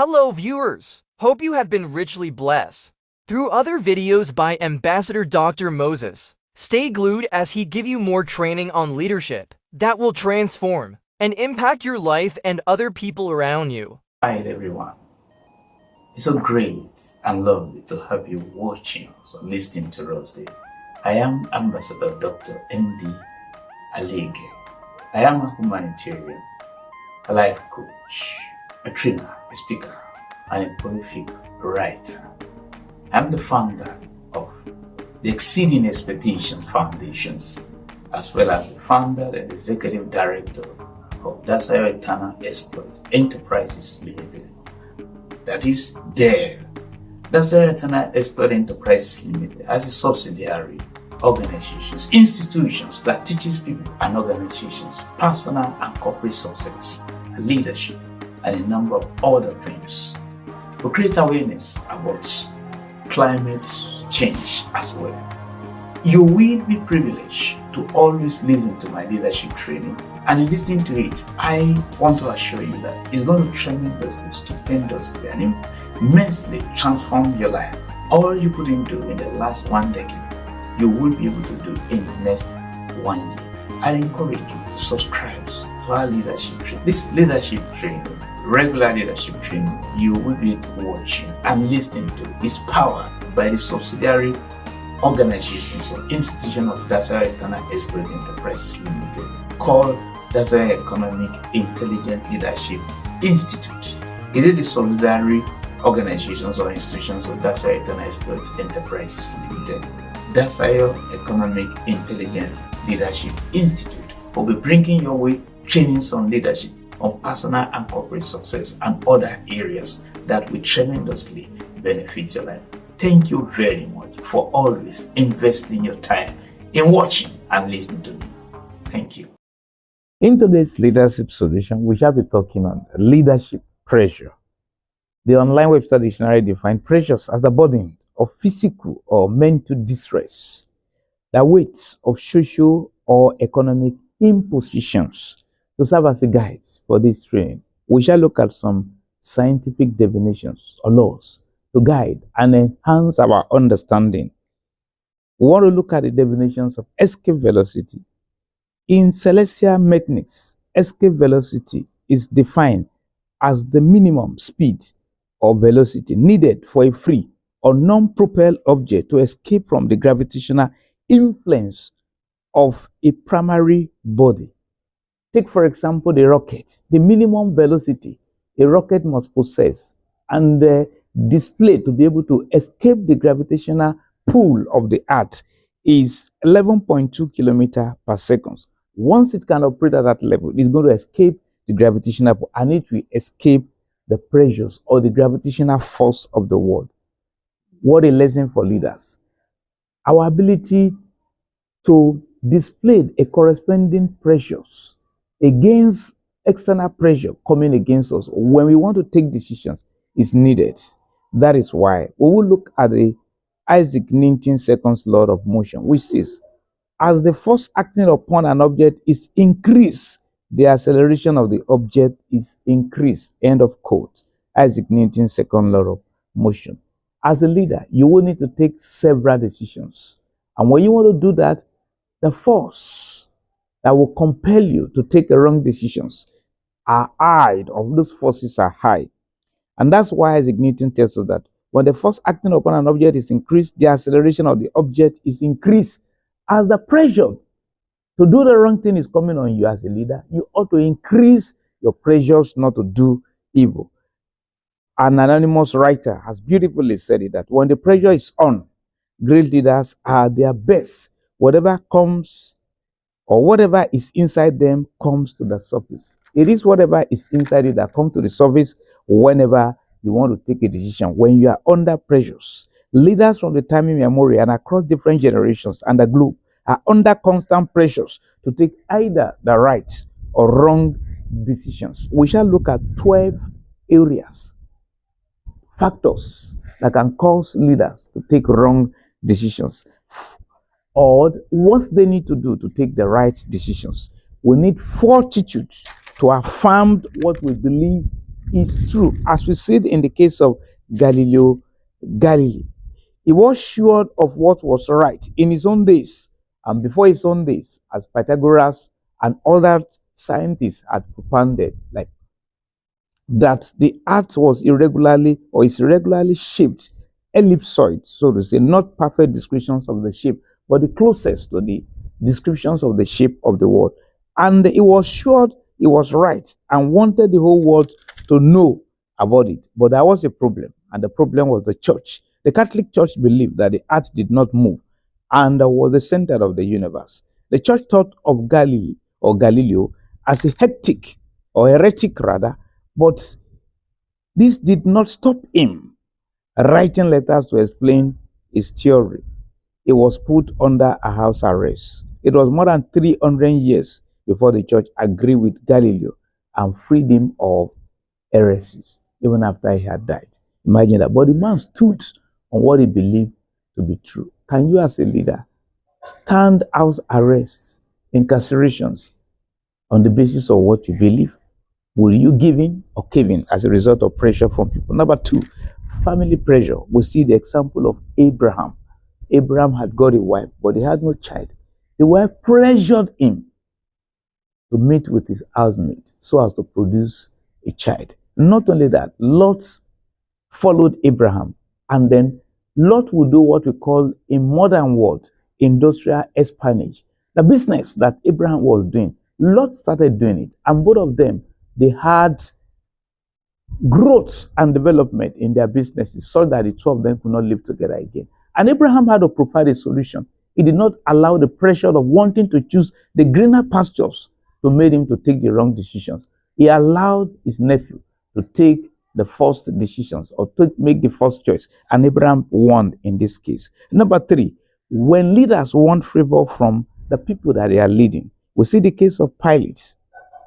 Hello viewers! Hope you have been richly blessed through other videos by Ambassador Dr. Moses. Stay glued as he give you more training on leadership that will transform and impact your life and other people around you. Hi everyone. It's so great and lovely to have you watching us or listening to us today. I am Ambassador Dr. M.D. Alege. I am a humanitarian, a life coach, a trainer, a speaker, and a prolific writer. I'm the founder of the Exceeding Expectations Foundations, as well as the founder and executive director of Dasayo Eternal Exploit Enterprises Limited. That is DER. Dasayo Eternal Exploit Enterprises Limited as a subsidiary organizations, institutions that teaches people and organizations personal and corporate success, leadership, and a number of other things to create awareness about climate change as well. You will be privileged to always listen to my leadership training, and in listening to it, I want to assure you that it's going to tremendously, stupendously, and immensely transform your life. All you couldn't do in the last 1 decade, you will be able to do in the next 1 year. I encourage you to subscribe to our leadership training. This leadership training, regular leadership training, you will be watching and listening to is powered by the subsidiary organizations or institution of Dasayo Eternal Exploit Enterprises Limited called Dasayo Economic Intelligent Leadership Institute. It is the subsidiary organizations or institutions of Dasayo Eternal Exploit Enterprises Limited. Dasayo Economic Intelligent Leadership Institute will be bringing your way trainings on leadership, on personal and corporate success, and other areas that will tremendously benefit your life. Thank you very much for always investing your time in watching and listening to me. Thank you. In today's leadership solution, we shall be talking on leadership pressure. The online Webster Dictionary defines pressures as the burden of physical or mental distress, the weight of social or economic impositions. To serve as a guide for this training, we shall look at some scientific definitions or laws to guide and enhance our understanding. We want to look at the definitions of escape velocity. In celestial mechanics, escape velocity is defined as the minimum speed or velocity needed for a free or non-propelled object to escape from the gravitational influence of a primary body. Take, for example, the rocket. The minimum velocity a rocket must possess and display to be able to escape the gravitational pull of the Earth is 11.2 kilometers per second. Once it can operate at that level, it's going to escape the gravitational pull, and it will escape the pressures or the gravitational force of the world. What a lesson for leaders. Our ability to display a corresponding pressures against external pressure coming against us when we want to take decisions is needed. That is why we will look at the Isaac Newton's second law of motion, which says, as the force acting upon an object is increased, the acceleration of the object is increased. End of quote. Isaac Newton's second law of motion. As a leader, you will need to take several decisions. And when you want to do that, the force that will compel you to take the wrong decisions are high, of those forces are high. And that's why Isaac Newton tells us that when the force acting upon an object is increased, the acceleration of the object is increased. As the pressure to do the wrong thing is coming on you as a leader, you ought to increase your pressures not to do evil. An anonymous writer has beautifully said it, that when the pressure is on, great leaders are their best. Whatever comes or whatever is inside them comes to the surface. It is whatever is inside you that comes to the surface whenever you want to take a decision. When you are under pressures, leaders from the time immemorial and across different generations and the globe are under constant pressures to take either the right or wrong decisions. We shall look at 12 areas, factors that can cause leaders to take wrong decisions, or what they need to do to take the right decisions. We need fortitude to affirm what we believe is true, as we see it in the case of Galileo Galilei. He was sure of what was right in his own days and before his own days, as Pythagoras and other scientists had propounded, like that the earth was irregularly or is irregularly shaped, ellipsoid, so to say, not perfect descriptions of the shape, but the closest to the descriptions of the shape of the world. And he was sure he was right and wanted the whole world to know about it. But there was a problem, and the problem was the church. The Catholic Church believed that the earth did not move and was the center of the universe. The church thought of Galilei or Galileo as a heretic, or heretic rather, but this did not stop him writing letters to explain his theory. He was put under a house arrest. It was more than 300 years before the church agreed with Galileo and freed him of heresies, even after he had died. Imagine that. But the man stood on what he believed to be true. Can you, as a leader, stand house arrests, incarcerations on the basis of what you believe? Will you give in or cave in as a result of pressure from people? Number two, family pressure. We see the example of Abraham. Abraham had got a wife, but he had no child. The wife pressured him to meet with his housemate so as to produce a child. Not only that, Lot followed Abraham, and then Lot would do what we call in modern words industrial espionage. The business that Abraham was doing, Lot started doing it, and both of them, they had growth and development in their businesses so that the two of them could not live together again. And Abraham had to provide a solution. He did not allow the pressure of wanting to choose the greener pastures to make him to take the wrong decisions. He allowed his nephew to take the first decisions or to make the first choice. And Abraham won in this case. Number three, when leaders want favor from the people that they are leading, we see the case of Pilate.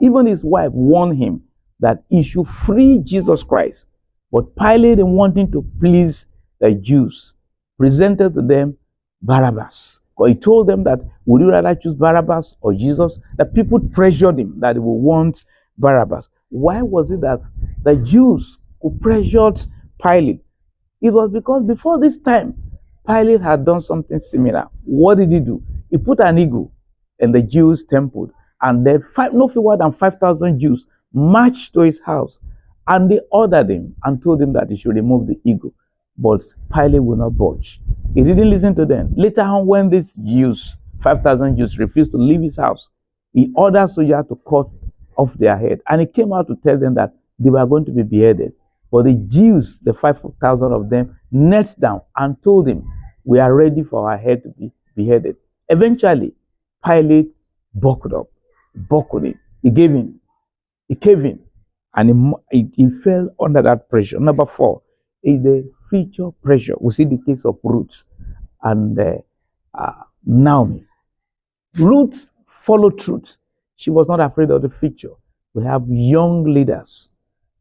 Even his wife warned him that he should free Jesus Christ. But Pilate, in wanting to please the Jews, presented to them Barabbas. Or he told them that, would you rather choose Barabbas or Jesus? The people pressured him that they would want Barabbas. Why was it that the Jews who pressured Pilate? It was because before this time, Pilate had done something similar. What did he do? He put an eagle in the Jews' temple, and then no fewer than 5,000 Jews marched to his house, and they ordered him and told him that he should remove the eagle. But Pilate would not budge. He didn't listen to them. Later on, when these Jews, 5,000 Jews, refused to leave his house, he ordered soldiers to cut off their head. And he came out to tell them that they were going to be beheaded. But the Jews, the 5,000 of them, knelt down and told him, we are ready for our head to be beheaded. Eventually, Pilate buckled it. He gave in. He caved in. And he fell under that pressure. Number four is the future pressure. We see the case of Ruth and Naomi. Ruth followed truth. She was not afraid of the future. We have young leaders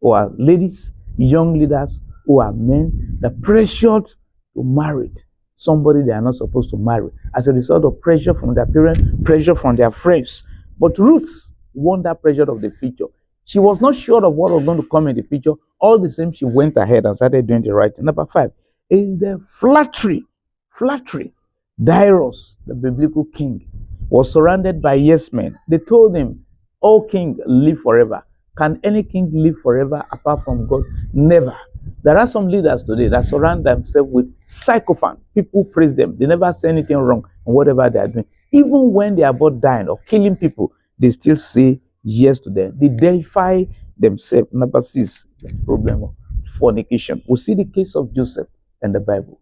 who are ladies, young leaders who are men that pressured to marry somebody they are not supposed to marry as a result of pressure from their parents, pressure from their friends. But Ruth won that pressure of the future. She was not sure of what was going to come in the future. All the same, she went ahead and started doing the right thing. Number five is the flattery. Flattery. Darius, the biblical king, was surrounded by yes men. They told him, "Oh king, live forever." Can any king live forever apart from God? Never. There are some leaders today that surround themselves with sycophants. People praise them. They never say anything wrong in whatever they are doing. Even when they are about dying or killing people, they still say yes to them. They deify themselves. Number six, the problem of fornication. We see the case of Joseph in the Bible.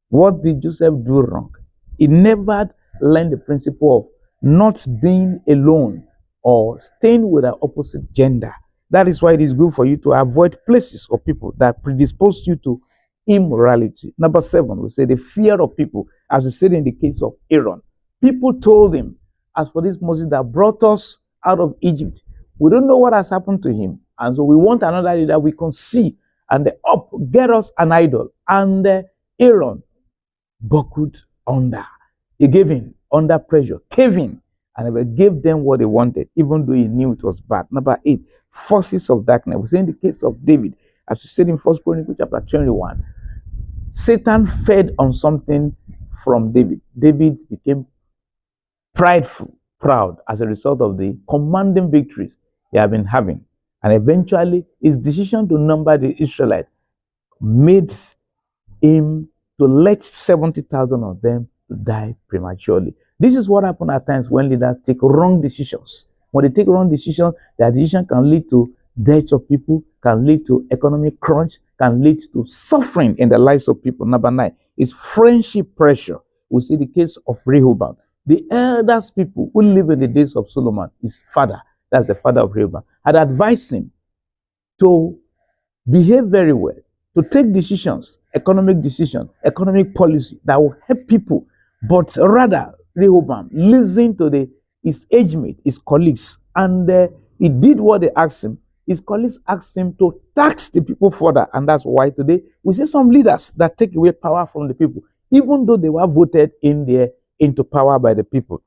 What did Joseph do wrong? He never learned the principle of not being alone or staying with an opposite gender. That is why it is good for you to avoid places or people that predispose you to immorality. Number seven, we say the fear of people, as we said in the case of Aaron. People told him, as for this Moses that brought us out of Egypt, we don't know what has happened to him. And so we want another leader we can see and get us an idol. And Aaron buckled under. He gave in under pressure, caved in, and never gave them what they wanted, even though he knew it was bad. Number 8, forces of darkness. We say in the case of David, as we said in 1 Chronicles chapter 21, Satan fed on something from David. David became prideful, proud as a result of the commanding victories he had been having. And eventually, his decision to number the Israelites made him to let 70,000 of them to die prematurely. This is what happens at times when leaders take wrong decisions. When they take wrong decisions, their decision can lead to deaths of people, can lead to economic crunch, can lead to suffering in the lives of people. Number 9 is friendship pressure. We see the case of Rehoboam. The eldest people who live in the days of Solomon, his father, that's the father of Rehoboam, had advised him to behave very well, to take decisions, economic policy that will help people. But rather, Rehoboam listened to his age mate, his colleagues, and he did what they asked him. His colleagues asked him to tax the people further, and that's why today we see some leaders that take away power from the people, even though they were voted into power by the people.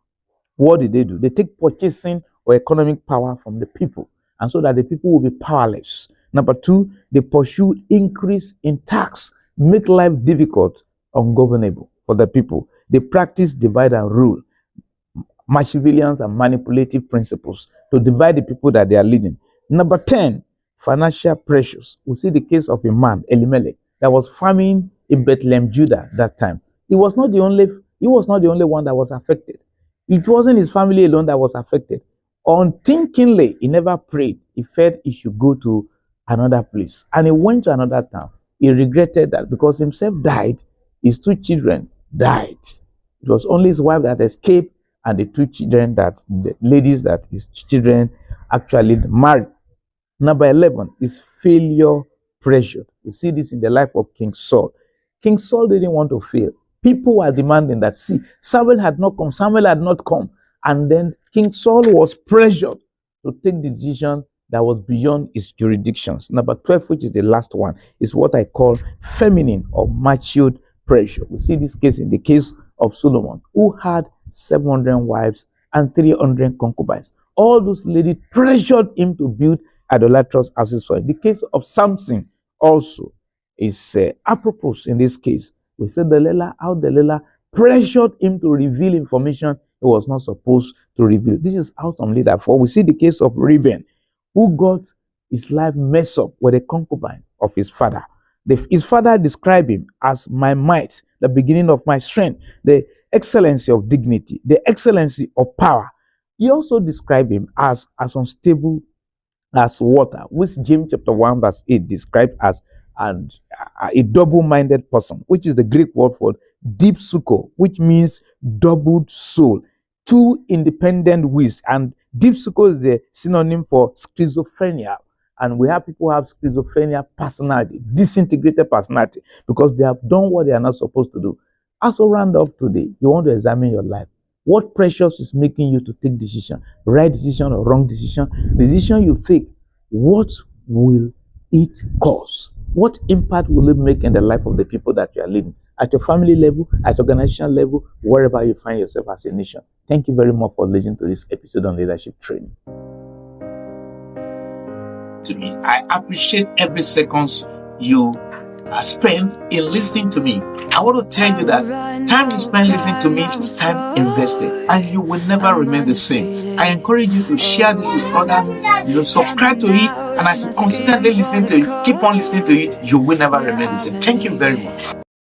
What did? They take purchasing or economic power from the people, and so that the people will be powerless. Number 2, they pursue increase in tax, make life difficult, ungovernable for the people. They practice divide and rule, Machiavellian and manipulative principles to divide the people that they are leading. Number 10, financial pressures. We see the case of a man, Elimelech, that was farming in Bethlehem, Judah that time. He was not the only one that was affected. It wasn't his family alone that was affected. Unthinkingly, he never prayed. He felt he should go to another place. And he went to another town. He regretted that because himself died, his 2 children died. It was only his wife that escaped, and the 2 children the ladies that his children actually married. Number 11 is failure pressure. We see this in the life of King Saul. King Saul didn't want to fail. People were demanding that, Samuel had not come. And then King Saul was pressured to take the decision that was beyond his jurisdictions. Number 12, which is the last one, is what I call feminine or matured pressure. We see this case in the case of Solomon, who had 700 wives and 300 concubines. All those ladies pressured him to build idolatrous houses for him. The case of Samson also is apropos in this case. We said Delilah pressured him to reveal information he was not supposed to reveal. This is how some leaders fall. We see the case of Reuben, who got his life messed up with a concubine of his father. His father described him as my might, the beginning of my strength, the excellency of dignity, the excellency of power. He also described him as unstable as water, which James chapter 1 verse 8 described as a double-minded person, which is the Greek word for dipsuko, which means doubled soul, 2 independent wills. And dipsuko is the synonym for schizophrenia. And we have people who have schizophrenia personality, disintegrated personality, because they have done what they are not supposed to do. As a round up today, you want to examine your life. What pressures is making you to take decision, right decision or wrong decision? The decision you take, what will it cause? What impact will it make in the life of the people that you are leading? At your family level, at your organizational level, wherever you find yourself as a nation. Thank you very much for listening to this episode on leadership training. To me, I appreciate every second you spent in listening to me. I want to tell you that time you spend listening to me is time invested, and you will never remain the same. I encourage you to share this with others. Subscribe to it, and as you consistently listen to it, keep on listening to it, you will never remain the same. Thank you very much.